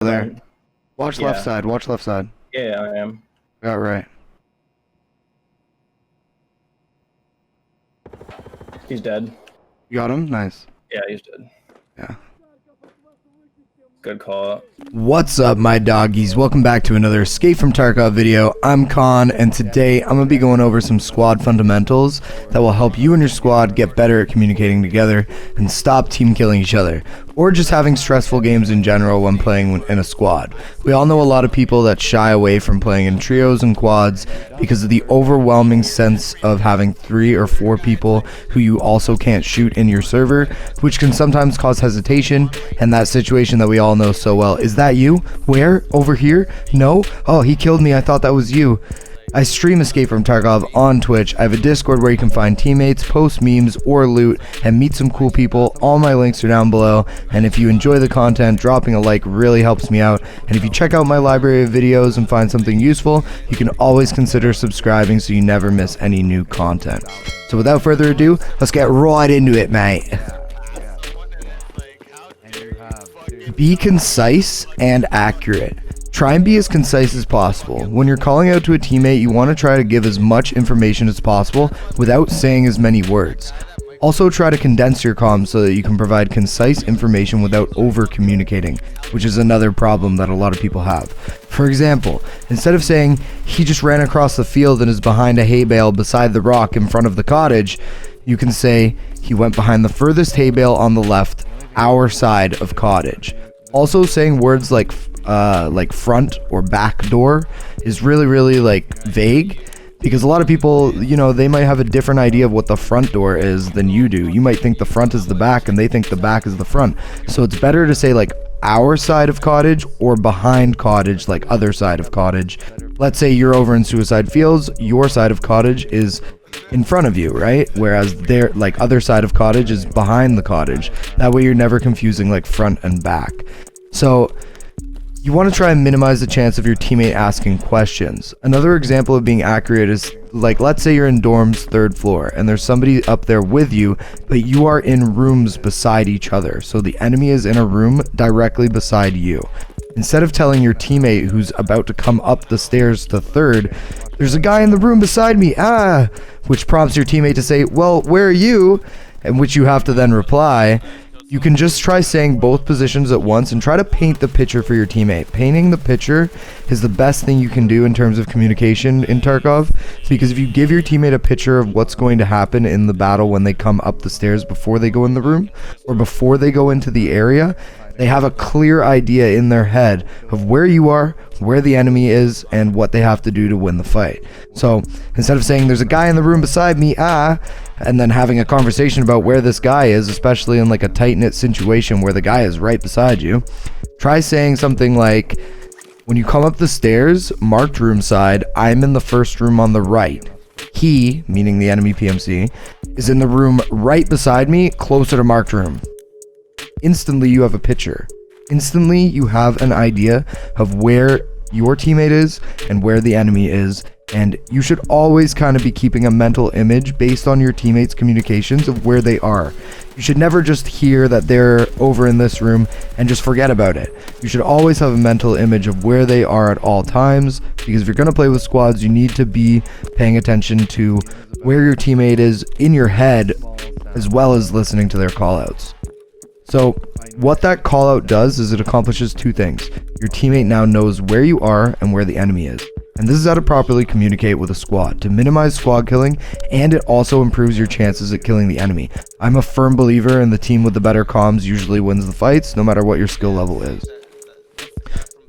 There. Watch Yeah. left side. Watch left side. Yeah, I am. Yeah, right. He's dead. You got him? Nice. Yeah, he's dead. Yeah. Good call out. What's up, my doggies? Welcome back to another Escape From Tarkov video. I'm Kawn, and today I'm going to be going over some squad fundamentals that will help you and your squad get better at communicating together and stop team killing each other, or just having stressful games in general when playing in a squad. We all know a lot of people that shy away from playing in trios and quads because of the overwhelming sense of having 3 or 4 people who you also can't shoot in your server, which can sometimes cause hesitation, and that situation that we all know so well. Is that you? Where? Over here? No? Oh, he killed me. I thought that was you. I stream Escape From Tarkov on Twitch. I have a Discord where you can find teammates, post memes, or loot, and meet some cool people. All my links are down below, and if you enjoy the content, dropping a like really helps me out. And if you check out my library of videos and find something useful, you can always consider subscribing so you never miss any new content. So without further ado, let's get right into it, mate. Be concise and accurate. Try and be as concise as possible. When you're calling out to a teammate, you want to try to give as much information as possible without saying as many words. Also, try to condense your comms so that you can provide concise information without over-communicating, which is another problem that a lot of people have. For example, instead of saying, he just ran across the field and is behind a hay bale beside the rock in front of the cottage, you can say, he went behind the furthest hay bale on the left, our side of cottage. Also, saying words like front or back door is really like vague, because a lot of people, you know, they might have a different idea of what the front door is than you do. You might think the front is the back and they think the back is the front. So it's better to say like our side of cottage or behind cottage, like other side of cottage. Let's say you're over in Suicide Fields, your side of cottage is in front of you, right? Whereas their like other side of cottage is behind the cottage. That way you're never confusing like front and back. So you want to try and minimize the chance of your teammate asking questions. Another example of being accurate is, like, let's say you're in dorm's 3rd floor and there's somebody up there with you, but you are in rooms beside each other. So the enemy is in a room directly beside you. Instead of telling your teammate who's about to come up the stairs to 3rd, there's a guy in the room beside me, which prompts your teammate to say, well, where are you? And which you have to then reply. You can just try saying both positions at once and try to paint the picture for your teammate. Painting the picture is the best thing you can do in terms of communication in Tarkov, because if you give your teammate a picture of what's going to happen in the battle when they come up the stairs before they go in the room or before they go into the area, they have a clear idea in their head of where you are, where the enemy is, and what they have to do to win the fight. So instead of saying there's a guy in the room beside me, and then having a conversation about where this guy is, especially in like a tight-knit situation where the guy is right beside you, try saying something like, when you come up the stairs, marked room side, I'm in the first room on the right. He, meaning the enemy PMC, is in the room right beside me, closer to marked room. Instantly you have a picture. Instantly you have an idea of where your teammate is and where the enemy is, and you should always kind of be keeping a mental image based on your teammates' communications of where they are. You should never just hear that they're over in this room and just forget about it. You should always have a mental image of where they are at all times, because if you're going to play with squads, you need to be paying attention to where your teammate is in your head, as well as listening to their callouts. So what that call out does is it accomplishes 2 things. Your teammate now knows where you are and where the enemy is. And this is how to properly communicate with a squad, to minimize squad killing, and it also improves your chances at killing the enemy. I'm a firm believer in the team with the better comms usually wins the fights, no matter what your skill level is.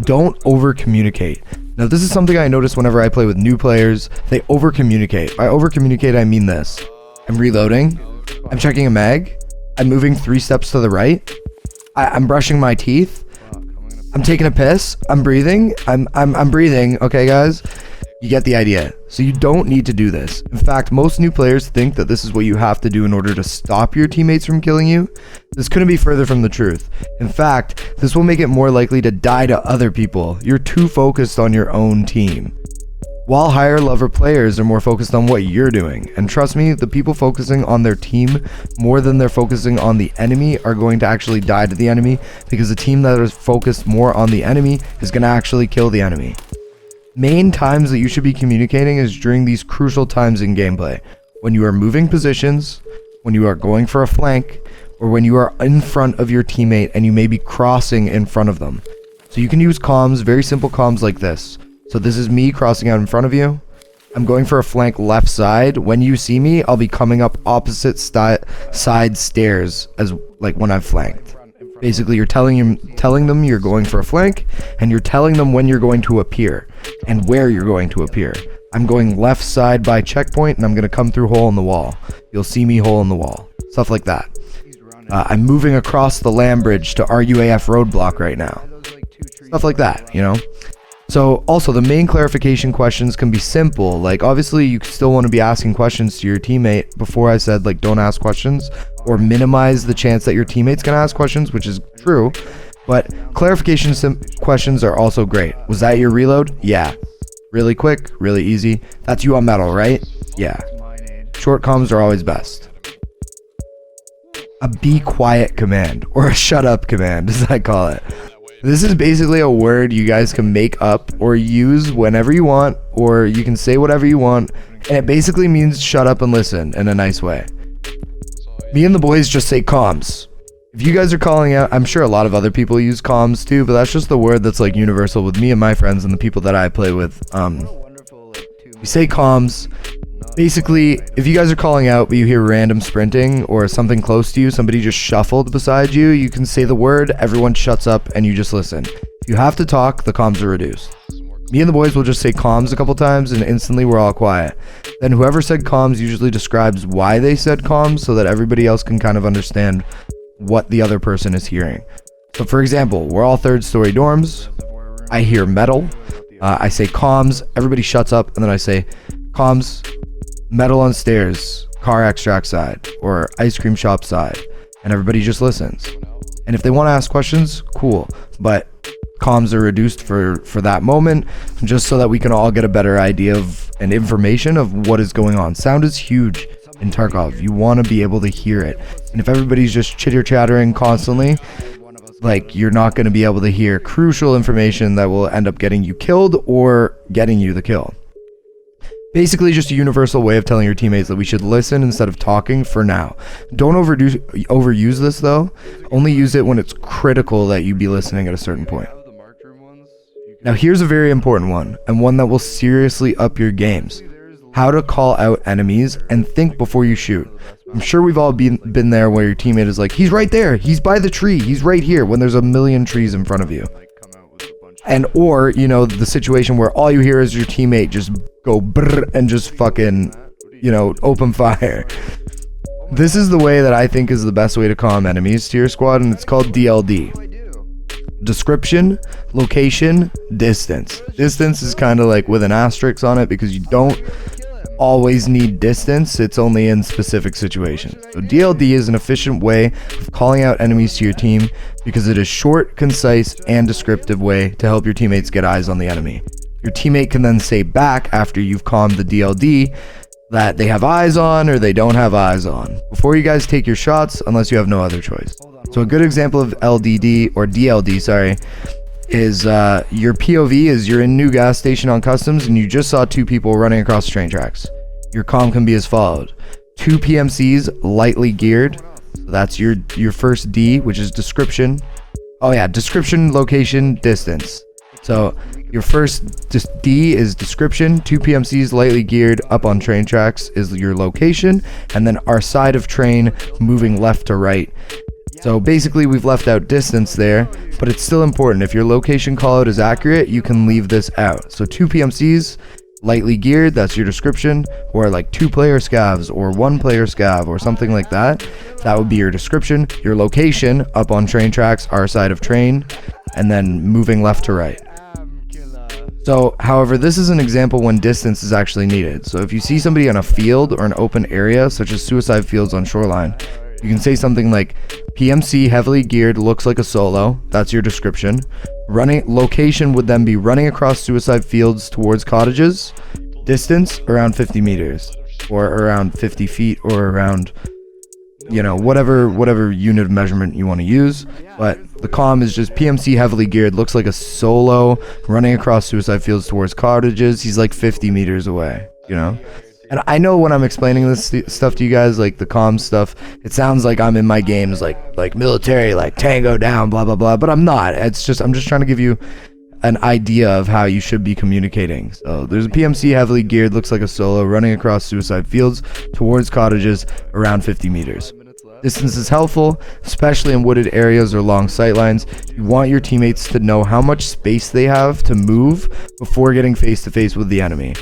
Don't over communicate. Now this is something I notice whenever I play with new players. They over communicate. By over communicate I mean this. I'm reloading. I'm checking a mag. I'm moving 3 steps to the right. I'm brushing my teeth. I'm taking a piss. I'm breathing. I'm breathing. Okay, guys? You get the idea. So you don't need to do this. In fact, most new players think that this is what you have to do in order to stop your teammates from killing you. This couldn't be further from the truth. In fact, this will make it more likely to die to other people. You're too focused on your own team. while higher level players are more focused on what you're doing. And trust me, the people focusing on their team more than they're focusing on the enemy are going to actually die to the enemy, because the team that is focused more on the enemy is going to actually kill the enemy. Main times that you should be communicating is during these crucial times in gameplay. When you are moving positions, when you are going for a flank, or when you are in front of your teammate and you may be crossing in front of them. So you can use comms, very simple comms like this. So this is me crossing out in front of you. I'm going for a flank left side. When you see me, I'll be coming up opposite side stairs as like when I've flanked. Basically, you're telling them you're going for a flank, and you're telling them when you're going to appear and where you're going to appear. I'm going left side by checkpoint, and I'm going to come through hole in the wall. You'll see me hole in the wall. Stuff like that. I'm moving across the land bridge to RUAF roadblock right now. Stuff like that, you know? So also the main clarification questions can be simple. Like obviously you still want to be asking questions to your teammate. Before I said like don't ask questions or minimize the chance that your teammate's gonna ask questions, which is true. But clarification questions are also great. Was that your reload? Yeah. Really quick, really easy. That's you on metal, right? Yeah. Short comms are always best. A be quiet command, or a shut up command as I call it. This is basically a word you guys can make up or use whenever you want, or you can say whatever you want, and it basically means shut up and listen in a nice way. Me and the boys just say comms. If you guys are calling out, I'm sure a lot of other people use comms too, but that's just the word that's like universal with me and my friends and the people that I play with. We say comms. Basically, if you guys are calling out but you hear random sprinting or something close to you, somebody just shuffled beside you, you can say the word, everyone shuts up, and you just listen. If you have to talk, the comms are reduced. Me and the boys will just say comms a couple times and instantly we're all quiet. Then whoever said comms usually describes why they said comms so that everybody else can kind of understand what the other person is hearing. So for example, we're all third story dorms. I hear metal. I say comms, everybody shuts up, and then I say comms, metal on stairs, car extract side, or ice cream shop side, and everybody just listens. And if they want to ask questions, cool, but comms are reduced for that moment, just so that we can all get a better idea of and information of what is going on. Sound is huge in Tarkov. You want to be able to hear it, and if everybody's just chitter-chattering constantly, like, you're not going to be able to hear crucial information that will end up getting you killed or getting you the kill. Basically just a universal way of telling your teammates that we should listen instead of talking for now. Don't overuse this though. Only use it when it's critical that you be listening at a certain point. Now here's a very important one, and one that will seriously up your games. How to call out enemies and think before you shoot. I'm sure we've all been there where your teammate is like, he's right there, he's by the tree, he's right here, when there's a million trees in front of you. And or, you know, the situation where all you hear is your teammate just go brrr and just fucking, you know, open fire. This is the way that I think is the best way to calm enemies to your squad, and it's called DLD. Description, location, distance. Distance is kind of like with an asterisk on it because you don't always need distance, it's only in specific situations. So DLD is an efficient way of calling out enemies to your team because it is short, concise, and descriptive way to help your teammates get eyes on the enemy. Your teammate can then say back after you've calmed the DLD that they have eyes on or they don't have eyes on before you guys take your shots, unless you have no other choice. So a good example of LDD or DLD, sorry, is your POV is you're in new gas station on customs and you just saw two people running across train tracks. Your comm can be as followed: 2 PMCs lightly geared. So that's your first D, which is description. Oh yeah, description, location, distance. So your first D is description, 2 PMCs lightly geared up on train tracks is your location, and then our side of train moving left to right. So basically we've left out distance there, but it's still important. If your location callout is accurate, you can leave this out. So 2 PMCs, lightly geared, that's your description, or like 2 player scavs or 1 player scav or something like that. That would be your description. Your location, up on train tracks, our side of train, and then moving left to right. So, however, this is an example when distance is actually needed. So if you see somebody on a field or an open area, such as suicide fields on shoreline, you can say something like, PMC heavily geared looks like a solo. That's your description. Location would then be running across suicide fields towards cottages. Distance around 50 meters or around 50 feet or around, you know, whatever unit of measurement you want to use. But the comm is just PMC heavily geared, looks like a solo running across suicide fields towards cottages. He's like 50 meters away, you know. And I know when I'm explaining this stuff to you guys, like the comm stuff, it sounds like I'm in my games like military, like tango down, blah blah blah, but I'm not. I'm just trying to give you an idea of how you should be communicating. So there's a PMC heavily geared, looks like a solo running across suicide fields towards cottages around 50 meters. Distance is helpful, especially in wooded areas or long sightlines. You want your teammates to know how much space they have to move before getting face to face with the enemy.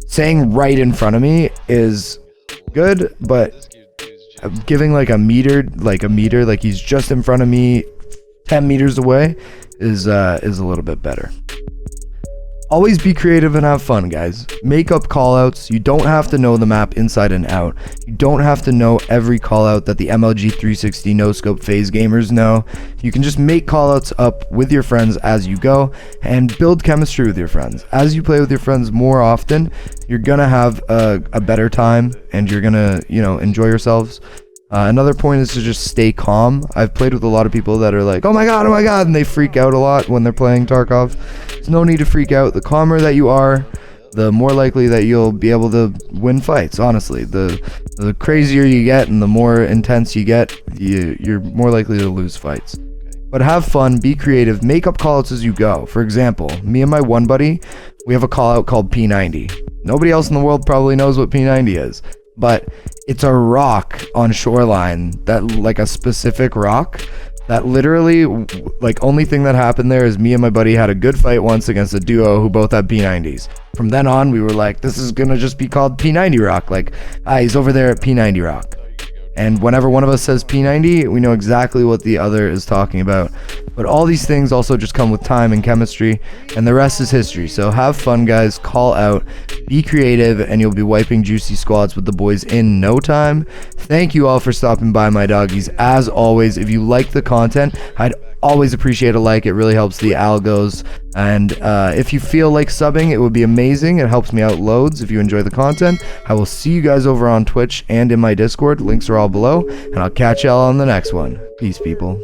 Saying right in front of me is good, but giving like a meter, like he's just in front of me 10 meters away is a little bit better. Always be creative and have fun, guys. Make up callouts. You don't have to know the map inside and out. You don't have to know every callout that the MLG 360 no-scope phase gamers know. You can just make callouts up with your friends as you go and build chemistry with your friends. As you play with your friends more often, you're gonna have a better time and you're gonna, you know, enjoy yourselves. Another point is to just stay calm. I've played with a lot of people that are like, oh my god, and they freak out a lot when they're playing Tarkov. There's no need to freak out. The calmer that you are, the more likely that you'll be able to win fights, honestly. The crazier you get and the more intense you get, you're more likely to lose fights. But have fun, be creative, make up callouts as you go. For example, me and my one buddy, we have a callout called P90. Nobody else in the world probably knows what P90 is. But it's a rock on shoreline, that like a specific rock that literally, like, only thing that happened there is me and my buddy had a good fight once against a duo who both had P90s. From then on, we were like, this is gonna just be called P90 rock. Like, he's over there at P90 rock. And whenever one of us says P90, we know exactly what the other is talking about. But all these things also just come with time and chemistry, and the rest is history. So have fun, guys. Call out, be creative, and you'll be wiping juicy squads with the boys in no time. Thank you all for stopping by, my doggies. As always, if you like the content, I'd always appreciate a like. It really helps the algos. And if you feel like subbing, it would be amazing. It helps me out loads if you enjoy the content. I will see you guys over on Twitch and in my Discord. Links are all below, and I'll catch y'all on the next one. Peace, people.